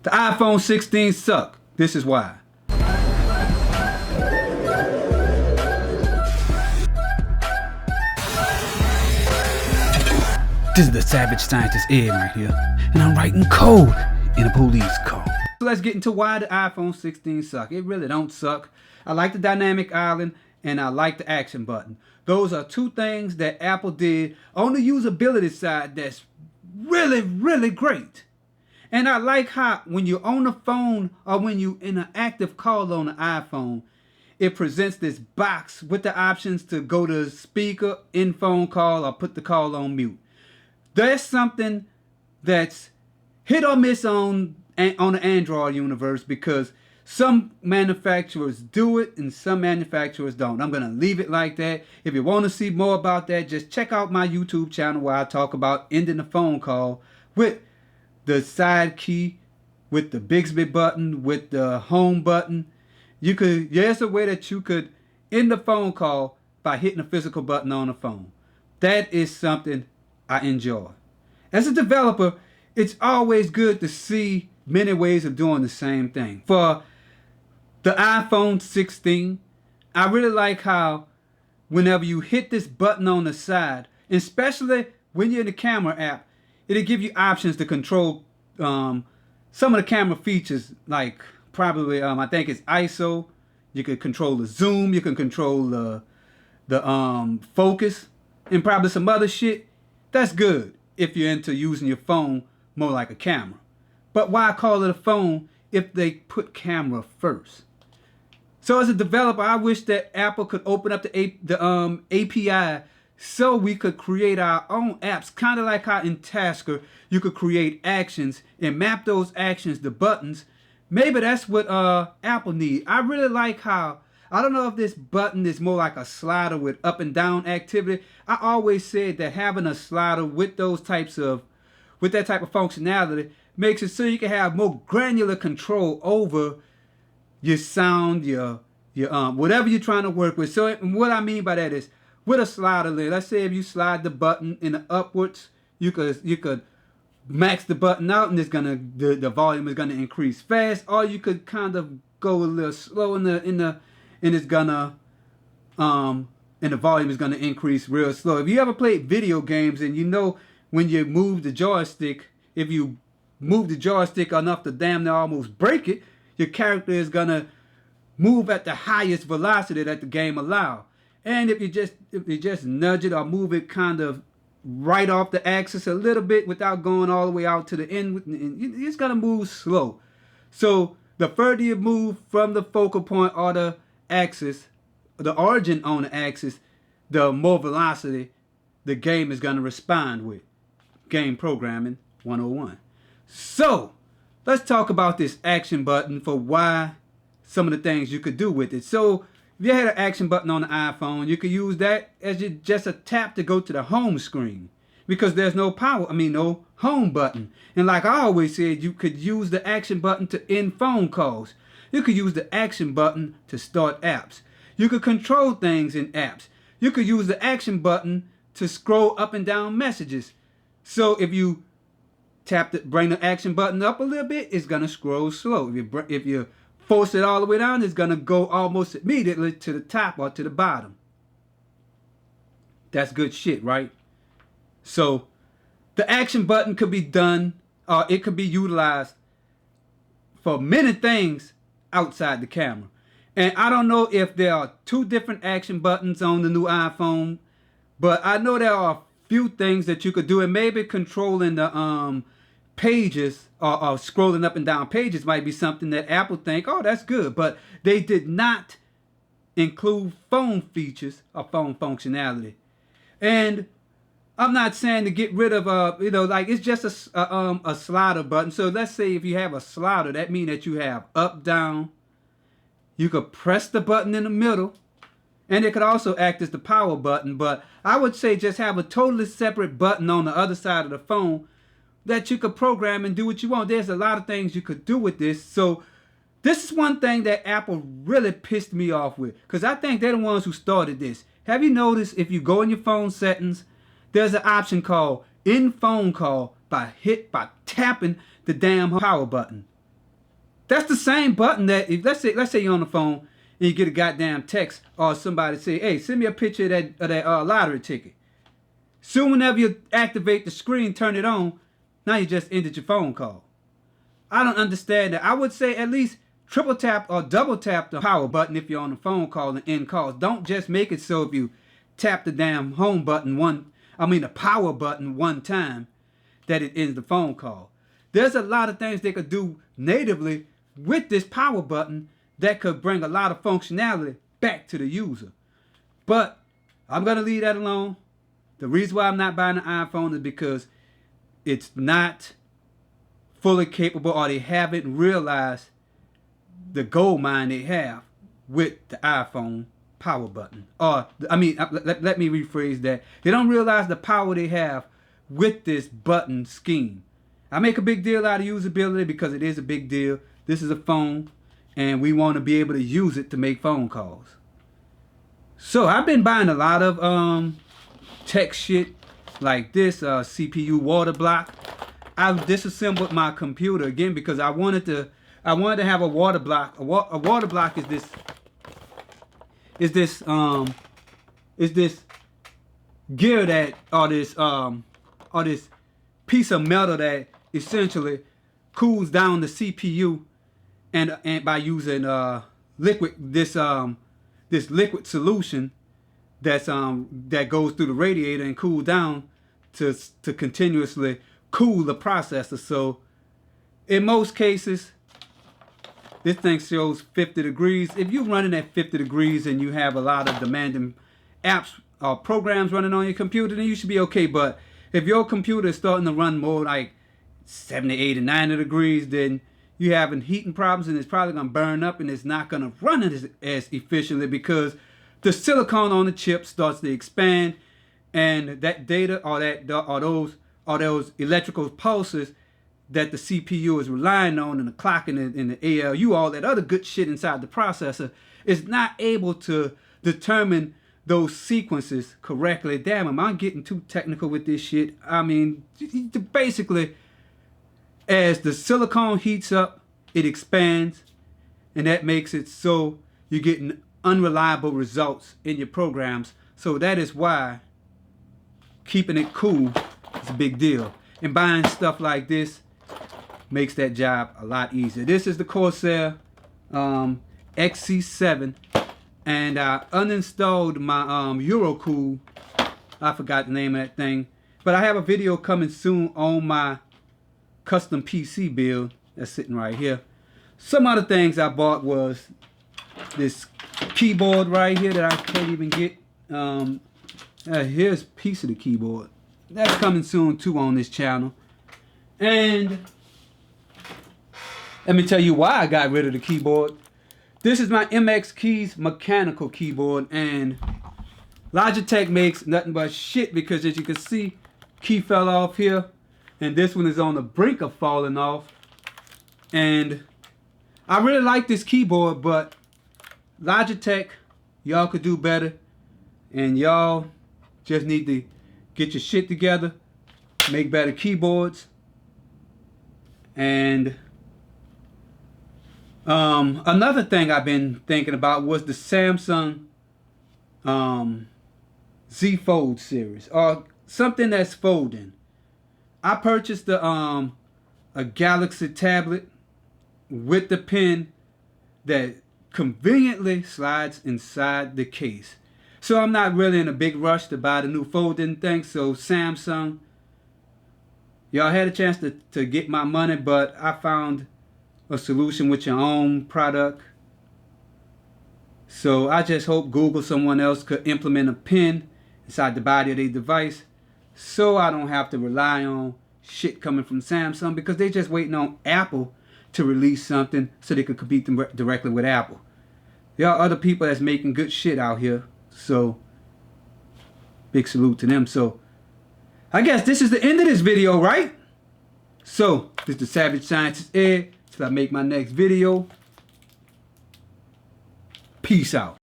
The iPhone 16 suck. This is why. This is the Savage Scientist Ed right here, and I'm writing code in a police car. So let's get into why the iPhone 16 suck. It really don't suck. I like the dynamic island and I like the action button. Those are two things that Apple did on the usability side that's really great. And I like how when you're on the phone or when you're in an active call on the iPhone, it presents this box with the options to go to speaker, in phone call, or put the call on mute. There's something that's hit or miss on the Android universe because some manufacturers do it and some manufacturers don't. I'm going to leave it like that. If you want to see more about that, just check out my YouTube channel where I talk about ending the phone call with the side key, with the Bixby button, with the home button. There's a way that you could end the phone call by hitting a physical button on the phone. That is something I enjoy. As a developer, it's always good to see many ways of doing the same thing. For the iPhone 16, I really like how whenever you hit this button on the side, especially when you're in the camera app, it'll give you options to control some of the camera features, like probably I think it's ISO. You can control the zoom, you can control the focus, and probably some other shit. That's good if you're into using your phone more like a camera. But why call it a phone if they put camera first? So as a developer, I wish that Apple could open up the API so we could create our own apps, kind of like how in Takstar you could create actions and map those actions to buttons. Maybe that's what Apple need. I really like how, I don't know if this button is more like a slider with up and down activity. I always said that having a slider with that type of functionality makes it so you can have more granular control over your sound, your whatever you're trying to work with. So what I mean by that is, with a slider, let's say if you slide the button in the upwards, you could max the button out and it's gonna the volume is gonna increase fast, or you could kind of go a little slow and the volume is gonna increase real slow. If you ever played video games and you know when you move the joystick, if you move the joystick enough to damn near almost break it, your character is gonna move at the highest velocity that the game allows. And if you just nudge it or move it kind of right off the axis a little bit without going all the way out to the end, it's gonna move slow. So the further you move from the focal point or the axis, the origin on the axis, the more velocity the game is gonna respond with. Game programming 101. So let's talk about this action button for why some of the things you could do with it. So if you had an action button on the iPhone, you could use that as just a tap to go to the home screen because there's no no home button. And like I always said, you could use the action button to end phone calls. You could use the action button to start apps. You could control things in apps. You could use the action button to scroll up and down messages. So if you bring the action button up a little bit, it's gonna scroll slow. If you force it all the way down, it's gonna go almost immediately to the top or to the bottom. That's good shit, right? So the action button could be done, or it could be utilized for many things outside the camera. And I don't know if there are two different action buttons on the new iPhone, but I know there are a few things that you could do, and maybe controlling the pages or scrolling up and down pages might be something that Apple think, oh, that's good. But they did not include phone features or phone functionality. And I'm not saying to get rid of like it's just a slider button. So let's say if you have a slider, that means that you have up, down. You could press the button in the middle, and it could also act as the power button. But I would say just have a totally separate button on the other side of the phone that you could program and do what you want. There's a lot of things you could do with this. So this is one thing that Apple really pissed me off with, because I think they're the ones who started this. Have you noticed if you go in your phone settings, there's an option called in phone call by tapping the damn power button. That's the same button that if let's say you're on the phone and you get a goddamn text or somebody say, hey, send me a picture of that lottery ticket. Soon whenever you activate the screen, turn it on, now you just ended your phone call. I don't understand that. I would say at least triple tap or double tap the power button if you're on the phone call and end calls. Don't just make it so if you tap the damn home button the power button one time that it ends the phone call. There's a lot of things they could do natively with this power button that could bring a lot of functionality back to the user. But I'm going to leave that alone. The reason why I'm not buying an iPhone is because it's not fully capable, or they haven't realized the gold mine they have with the iPhone power button. Let me rephrase that. They don't realize the power they have with this button scheme. I make a big deal out of usability because it is a big deal. This is a phone, and we want to be able to use it to make phone calls. So I've been buying a lot of tech shit like this CPU water block. I've disassembled my computer again because I wanted to have a water block. A water block is this gear that or this piece of metal that essentially cools down the CPU and by using this liquid solution that goes through the radiator and cool down to continuously cool the processor. So in most cases this thing shows 50 degrees. If you're running at 50 degrees and you have a lot of demanding apps or programs running on your computer, then you should be okay. But if your computer is starting to run more like 70, 80, 90 degrees, then you're having heating problems and it's probably going to burn up and it's not going to run as efficiently because the silicon on the chip starts to expand, and that data or those electrical pulses that the CPU is relying on, and the clock and the ALU, all that other good shit inside the processor, is not able to determine those sequences correctly. Damn, am I getting too technical with this shit? I mean, basically, as the silicon heats up, it expands, and that makes it so you're getting unreliable results in your programs. So that is why keeping it cool is a big deal. And buying stuff like this makes that job a lot easier. This is the Corsair XC7, and I uninstalled my Eurocool. I forgot the name of that thing, but I have a video coming soon on my custom PC build that's sitting right here. Some other things I bought was this keyboard right here that I can't even get. Here's a piece of the keyboard. That's coming soon too on this channel. And let me tell you why I got rid of the keyboard. This is my MX Keys mechanical keyboard, and Logitech makes nothing but shit because, as you can see, key fell off here, and this one is on the brink of falling off. And I really like this keyboard, but Logitech, y'all could do better, and y'all just need to get your shit together, make better keyboards. And another thing I've been thinking about was the Samsung Z Fold series, or something that's folding. I purchased a Galaxy tablet with the pen that conveniently slides inside the case. So I'm not really in a big rush to buy the new folding thing. So Samsung, y'all had a chance to get my money, but I found a solution with your own product. So I just hope Google, someone else, could implement a pen inside the body of their device, so I don't have to rely on shit coming from Samsung, because they just waiting on Apple to release something so they could compete directly with Apple. There are other people that's making good shit out here, so big salute to them. So I guess this is the end of this video, right? So this is the Savage Scientist Ed. Till I make my next video. Peace out.